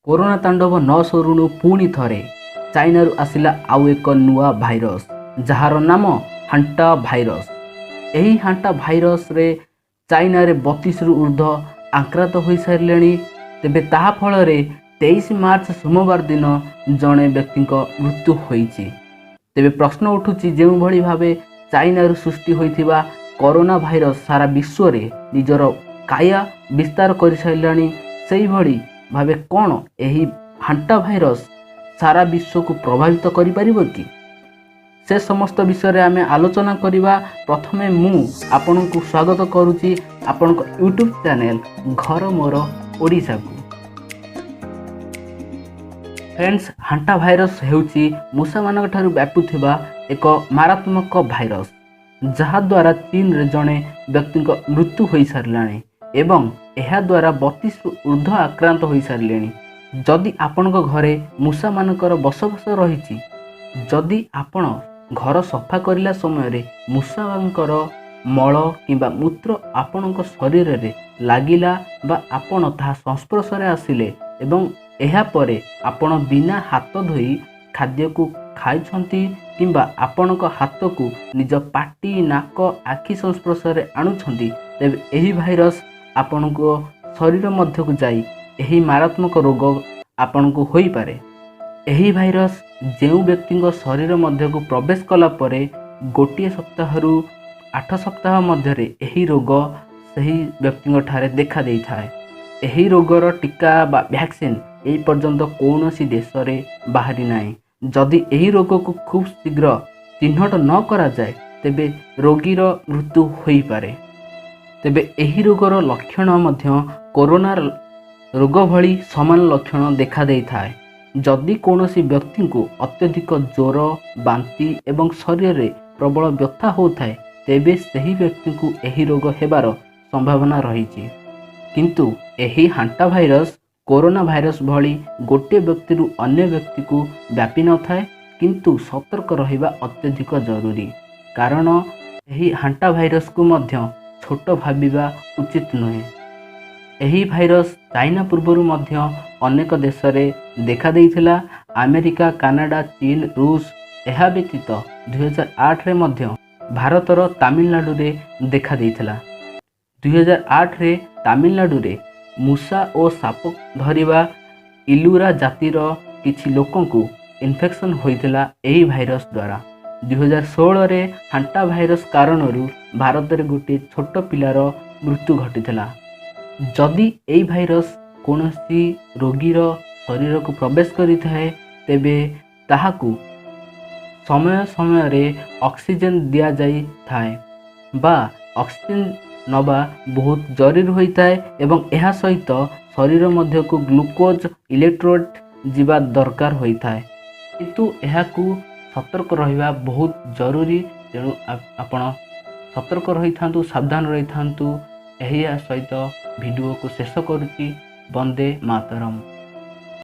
Corona तांडव न सरुणु पुणी थरे चाइना आसिला आउ एक नुआ भाइरस जार नाम हांटा भाइरस। यही हांटा भाइरस रे चाइना रे 32 रु ऊर्ध्व आक्रांत हो सारे। तेबे ताहा फल रे 23 मार्च सोमवार दिन जड़े व्यक्ति मृत्यु होईची। तेबे प्रश्न उठुची जो भली भावे चाइना रु सृष्टि होइथिबा कोरोना भाइरस सारा विश्व रे निजर काया विस्तार कर सारे, सेही भली भावे कौन यही हांटा भाइरस सारा विश्व को प्रभावित करि परिबो कि से समस्त विषय आम आलोचना करवा। प्रथमे मु आपन को स्वागत करुच्ची आपण यूट्यूब चैनल घर मोर ओडिशा को। फ्रेंड्स, हांटा भाइरस हेउची मूषा मानक ठारू व्यापुथिबा एक मारात्मक भाइरस जहाद्वारा चीन रे जड़े व्यक्ति मृत्यु हो सारे एवं यह द्वारा 32 रु ऊर्ध्व आक्रांत हो सारे। जदि आपण घरे मूषा मानकर बसबास रही, जदि आपण घर सफा करला समय रे मूषांकर मल किंबा मूत्र आपण शरीर रे लागिला बा आपण ताहा संस्पर्श रे आसिले एवं एहा परे आपण बिना हाथ धोई खाद्य को खाइछंती किंबा आपण हाथ को निज पाटी नाक आखि संस्पर्श रे आणुछंती, तेबे एही भाइरस आपण को शरीर मध्य को जाई एही मारात्मक रोग आपण को होई पारे। एही भाइरस जो व्यक्ति शरीर मध्य को प्रवेश कला परे गोटे सप्ताह रु 8 सप्ताह मध्य एही रोग सही व्यक्ति ठारे देखा देई थाए। एही रोगर टीका बा वैक्सीन ए पर्यंत कौनसी देश रे बाहरी नाही। जदि एही रोग को खूब शीघ्र चिन्हट न करा जाए तेबे रोगीर मृत्यु होई पारे। तेबे एही रोगर लक्षण मध्य कोरोना रोग भली समान लक्षण देखा देई थाए। जदि कौनसी व्यक्ति को अत्यधिक ज्वर बांती एवं शरीर में प्रबल व्यथा होता है तेबे सही व्यक्ति को एही रोग हेबार संभावना रही। किंतु एही हांटा भाइरस कोरोना भाइरस भली गोटे व्यक्ति रु अन्य व्यक्ति को व्यापी न थाए, किंतु सतर्क रहिबा अत्यधिक जरूरी। कारण एही हांटा भाइरस को मध्य छोट भाबिबा उचित नुहे। एही भाइरस चाइना पूर्वर मध्य अनेक देश रे देखा देइथिला। अमेरिका, कनाडा, चीन, रूस एहा व्यतीत 2008 रे मध्य भारतर तमिलनाडु रे देखा देइथिला। 2008 रे तमिलनाडु रे मूषा और साप धरिबा इलुरा जातिर किछि लोकन को इन्फेक्शन होइथिला एही भाइरस द्वारा। 2016 रे हांटा भाइरस कारणरू भारत रे गोटे छोट पिलार मृत्यु घटिथिला। जदि एही भाइरस कौनसी रोगीर शरीर को प्रवेश करि थाए तेबे ताहाकू समय समय रे ऑक्सीजन दिया जाई थाए बा ऑक्सीजन नबा बहुत जरूरी होता है एवं यह सहित शरीर मध्य को ग्लूकोज इलेक्ट्रोड जीवा दरकार होता है, किंतु यह को सतर्क रहिबा बहुत जरूरी। तेणु आपण सतर्क रही थांतु, सावधान रही थांतु। यही सहित वीडियो को शेष करुच्ची। वंदे मातरम।